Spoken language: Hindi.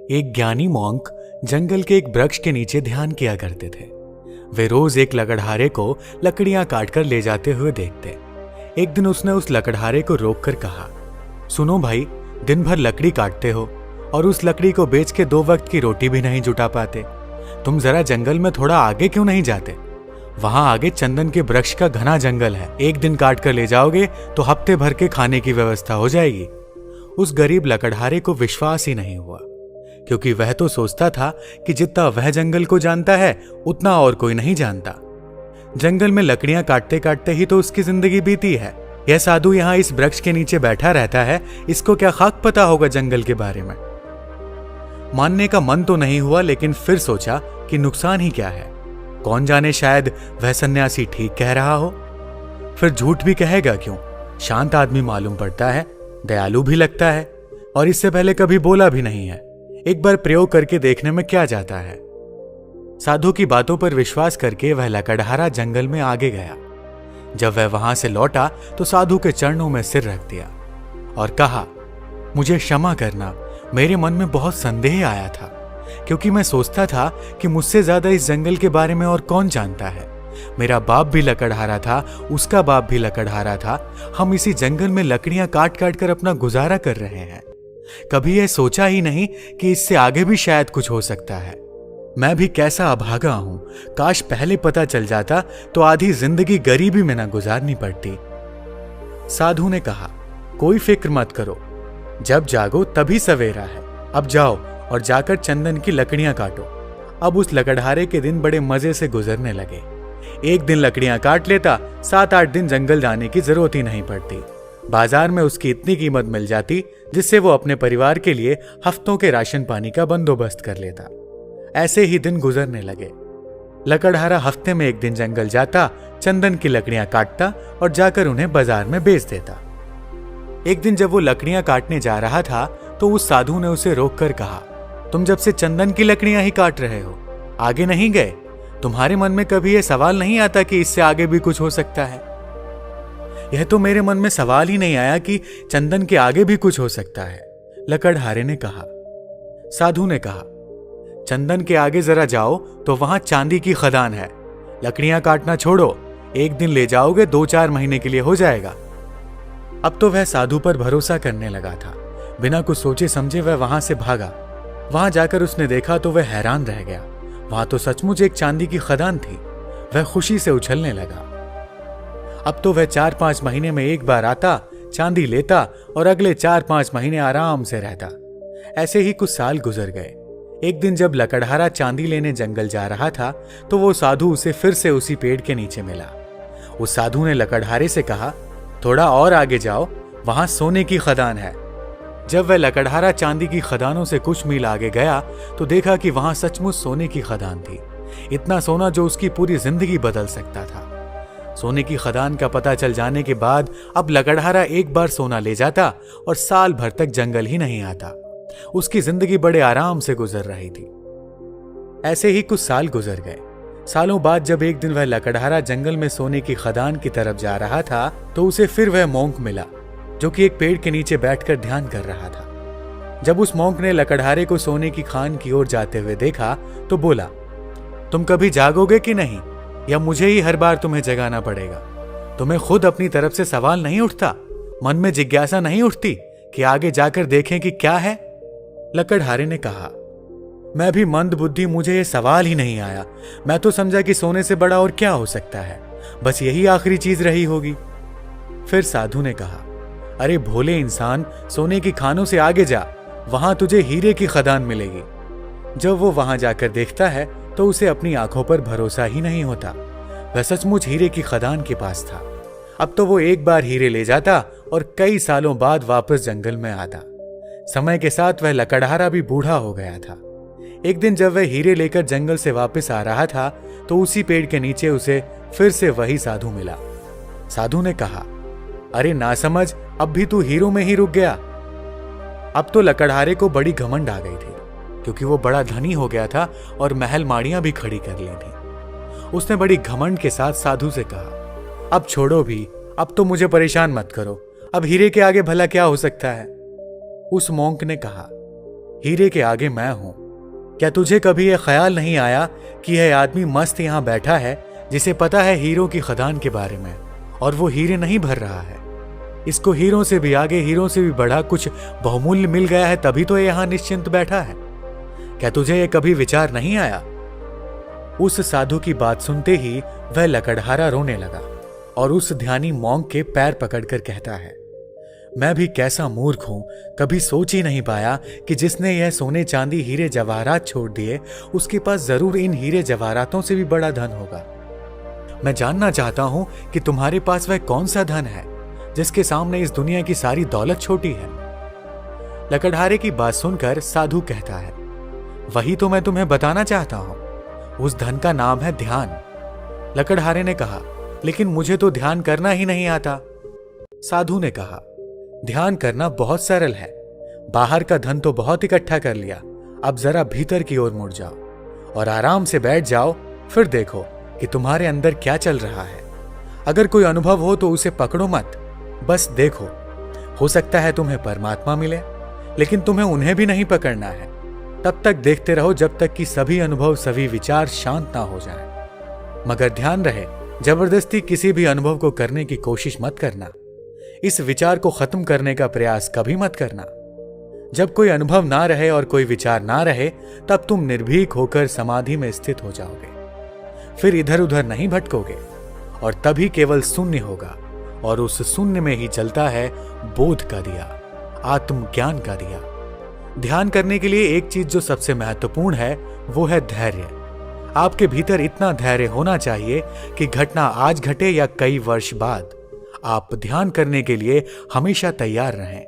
एक ज्ञानी मॉन्क जंगल के एक वृक्ष के नीचे ध्यान किया करते थे। वे रोज एक लकड़हारे को लकड़ियां काटकर ले जाते हुए देखते। एक दिन उसने उस लकड़हारे को रोककर कहा, सुनो भाई, दिन भर लकड़ी काटते हो और उस लकड़ी को बेच के 2 वक्त की रोटी भी नहीं जुटा पाते। तुम जरा जंगल में थोड़ा आगे क्यों नहीं जाते? वहां आगे चंदन के वृक्ष का घना जंगल है। एक दिन काट कर ले जाओगे तो हफ्ते भर के खाने की व्यवस्था हो जाएगी। उस गरीब लकड़हारे को विश्वास ही नहीं हुआ, क्योंकि वह तो सोचता था कि जितना वह जंगल को जानता है उतना और कोई नहीं जानता। जंगल में लकड़ियां काटते काटते ही तो उसकी जिंदगी बीती है। यह साधु यहाँ इस वृक्ष के नीचे बैठा रहता है, इसको क्या खाक पता होगा जंगल के बारे में। मानने का मन तो नहीं हुआ, लेकिन फिर सोचा कि नुकसान ही क्या है। कौन जाने, शायद वह सन्यासी ठीक कह रहा हो। फिर झूठ भी कहेगा क्यों? शांत आदमी मालूम पड़ता है, दयालु भी लगता है, और इससे पहले कभी बोला भी नहीं है। एक बार प्रयोग करके देखने में क्या जाता है। साधु की बातों पर विश्वास करके वह लकड़हारा जंगल में आगे गया। जब वह वहां से लौटा तो साधु के चरणों में सिर रख दिया और कहा, मुझे क्षमा करना, मेरे मन में बहुत संदेह आया था, क्योंकि मैं सोचता था कि मुझसे ज्यादा इस जंगल के बारे में और कौन जानता है। मेरा बाप भी लकड़हारा था, उसका बाप भी लकड़हारा था। हम इसी जंगल में लकड़ियां काट काट कर अपना गुजारा कर रहे हैं। कभी यह सोचा ही नहीं कि इससे आगे भी शायद कुछ हो सकता है। मैं भी कैसा अभागा हूं। काश पहले पता चल जाता तो आधी जिंदगी गरीबी में ना गुजारनी पड़ती। साधु ने कहा, कोई फिक्र मत करो, जब जागो तभी सवेरा है। अब जाओ और जाकर चंदन की लकड़ियां काटो। अब उस लकड़हारे के दिन बड़े मजे से गुजरने लगे। एक दिन लकड़ियां काट लेता, 7-8 दिन जंगल जाने की जरूरत ही नहीं पड़ती। बाजार में उसकी इतनी कीमत मिल जाती जिससे वो अपने परिवार के लिए हफ्तों के राशन पानी का बंदोबस्त कर लेता। ऐसे ही दिन गुजरने लगे। लकड़हारा हफ्ते में एक दिन जंगल जाता, चंदन की लकड़ियां काटता और जाकर उन्हें बाजार में बेच देता। एक दिन जब वो लकड़ियां काटने जा रहा था तो उस साधु ने उसे रोककर कहा, तुम जब से चंदन की लकड़ियां ही काट रहे हो, आगे नहीं गए? तुम्हारे मन में कभी यह सवाल नहीं आता कि इससे आगे भी कुछ हो सकता है? यह तो मेरे मन में सवाल ही नहीं आया कि चंदन के आगे भी कुछ हो सकता है, लकड़हारे ने कहा। साधु ने कहा, चंदन के आगे जरा जाओ तो वहां चांदी की खदान है। लकड़ियां काटना छोड़ो, एक दिन ले जाओगे 2-4 महीने के लिए हो जाएगा। अब तो वह साधु पर भरोसा करने लगा था। बिना कुछ सोचे समझे वह वहां से भागा। वहां जाकर उसने देखा तो वह हैरान रह गया। वहां तो सचमुच एक चांदी की खदान थी। वह खुशी से उछलने लगा। अब तो वह 4-5 महीने में एक बार आता, चांदी लेता और अगले 4-5 महीने आराम से रहता। ऐसे ही कुछ साल गुजर गए। एक दिन जब लकड़हारा चांदी लेने जंगल जा रहा था तो वो साधु उसे फिर से उसी पेड़ के नीचे मिला। उस साधु ने लकड़हारे से कहा, थोड़ा और आगे जाओ, वहां सोने की खदान है। जब वह लकड़हारा चांदी की खदानों से कुछ मील आगे गया तो देखा कि वहां सचमुच सोने की खदान थी। इतना सोना जो उसकी पूरी जिंदगी बदल सकता था। सोने की खदान का पता चल जाने के बाद अब लकड़हारा एक बार सोना ले जाता और साल भर तक जंगल ही नहीं आता। उसकी जिंदगी बड़े आराम से गुजर रही थी। ऐसे ही कुछ साल गुजर गए। सालों बाद जब एक दिन वह लकड़हारा जंगल में सोने की खदान की तरफ जा रहा था तो उसे फिर वह मॉन्क मिला, जो कि एक पेड़ के नीचे बैठकर ध्यान कर रहा था। जब उस मॉन्क ने लकड़हारे को सोने की खान की ओर जाते हुए देखा तो बोला, तुम कभी जागोगे कि नहीं, या मुझे ही हर बार तुम्हें जगाना पड़ेगा? तुम्हें खुद अपनी तरफ से सवाल नहीं उठता? मन में जिज्ञासा नहीं उठती कि आगे जाकर देखें कि क्या है? लकड़हारे ने कहा, मैं भी मंद बुद्धि, मुझे ये सवाल ही नहीं आया। मैं तो समझा कि सोने से बड़ा और क्या हो सकता है, बस यही आखिरी चीज रही होगी। फिर साधु ने कहा, अरे भोले इंसान, सोने की खानों से आगे जा, वहां तुझे हीरे की खदान मिलेगी। जब वो वहां जाकर देखता है तो उसे अपनी आंखों पर भरोसा ही नहीं होता। वह सचमुच हीरे की खदान के पास था। अब तो वो एक बार हीरे ले जाता और कई सालों बाद वापस जंगल में आता। समय के साथ वह लकड़हारा भी बूढ़ा हो गया था। एक दिन जब वह हीरे लेकर जंगल से वापस आ रहा था तो उसी पेड़ के नीचे उसे फिर से वही साधु मिला। साधु ने कहा, अरे नासमझ, अब भी तू हीरों में ही रुक गया। अब तो लकड़हारे को बड़ी घमंड आ गई थी, क्योंकि वो बड़ा धनी हो गया था और महल माड़ियां भी खड़ी कर ली थी। उसने बड़ी घमंड के साथ साधु से कहा, अब छोड़ो भी, अब तो मुझे परेशान मत करो। अब हीरे के आगे भला क्या हो सकता है? उस मॉन्क ने कहा, हीरे के आगे मैं हूं। क्या तुझे कभी यह ख्याल नहीं आया कि यह आदमी मस्त यहां बैठा है जिसे पता है हीरों की खदान के बारे में, और वो हीरे नहीं भर रहा है। इसको हीरों से भी आगे, हीरों से भी बढ़ा कुछ बहुमूल्य मिल गया है, तभी तो यहां निश्चिंत बैठा है। क्या तुझे यह कभी विचार नहीं आया? उस साधु की बात सुनते ही वह लकड़हारा रोने लगा और उस ध्यानी मॉन्क के पैर पकड़कर कहता है, मैं भी कैसा मूर्ख हूं, कभी सोच ही नहीं पाया कि जिसने यह सोने चांदी हीरे जवाहरात छोड़ दिए उसके पास जरूर इन हीरे जवाहरातों से भी बड़ा धन होगा। मैं जानना चाहता हूं कि तुम्हारे पास वह कौन सा धन है जिसके सामने इस दुनिया की सारी दौलत छोटी है। लकड़हारे की बात सुनकर साधु कहता है, वही तो मैं तुम्हें बताना चाहता हूं, उस धन का नाम है ध्यान। लकड़हारे ने कहा, लेकिन मुझे तो ध्यान करना ही नहीं आता। साधु ने कहा, ध्यान करना बहुत सरल है। बाहर का धन तो बहुत इकट्ठा कर लिया, अब जरा भीतर की ओर मुड़ जाओ और आराम से बैठ जाओ, फिर देखो कि तुम्हारे अंदर क्या चल रहा है। अगर कोई अनुभव हो तो उसे पकड़ो मत, बस देखो। हो सकता है तुम्हें परमात्मा मिले, लेकिन तुम्हें उन्हें भी नहीं पकड़ना है। तब तक देखते रहो जब तक कि सभी अनुभव, सभी विचार शांत ना हो जाएं। मगर ध्यान रहे, जबरदस्ती किसी भी अनुभव को करने की कोशिश मत करना। इस विचार को खत्म करने का प्रयास कभी मत करना। जब कोई अनुभव ना रहे और कोई विचार ना रहे, तब तुम निर्भीक होकर समाधि में स्थित हो जाओगे। फिर इधर उधर नहीं भटकोगे और तभी केवल शून्य होगा, और उस शून्य में ही जलता है बोध का दिया, आत्मज्ञान का दिया। ध्यान करने के लिए एक चीज जो सबसे महत्वपूर्ण है वो है धैर्य। आपके भीतर इतना धैर्य होना चाहिए कि घटना आज घटे या कई वर्ष बाद, आप ध्यान करने के लिए हमेशा तैयार रहें।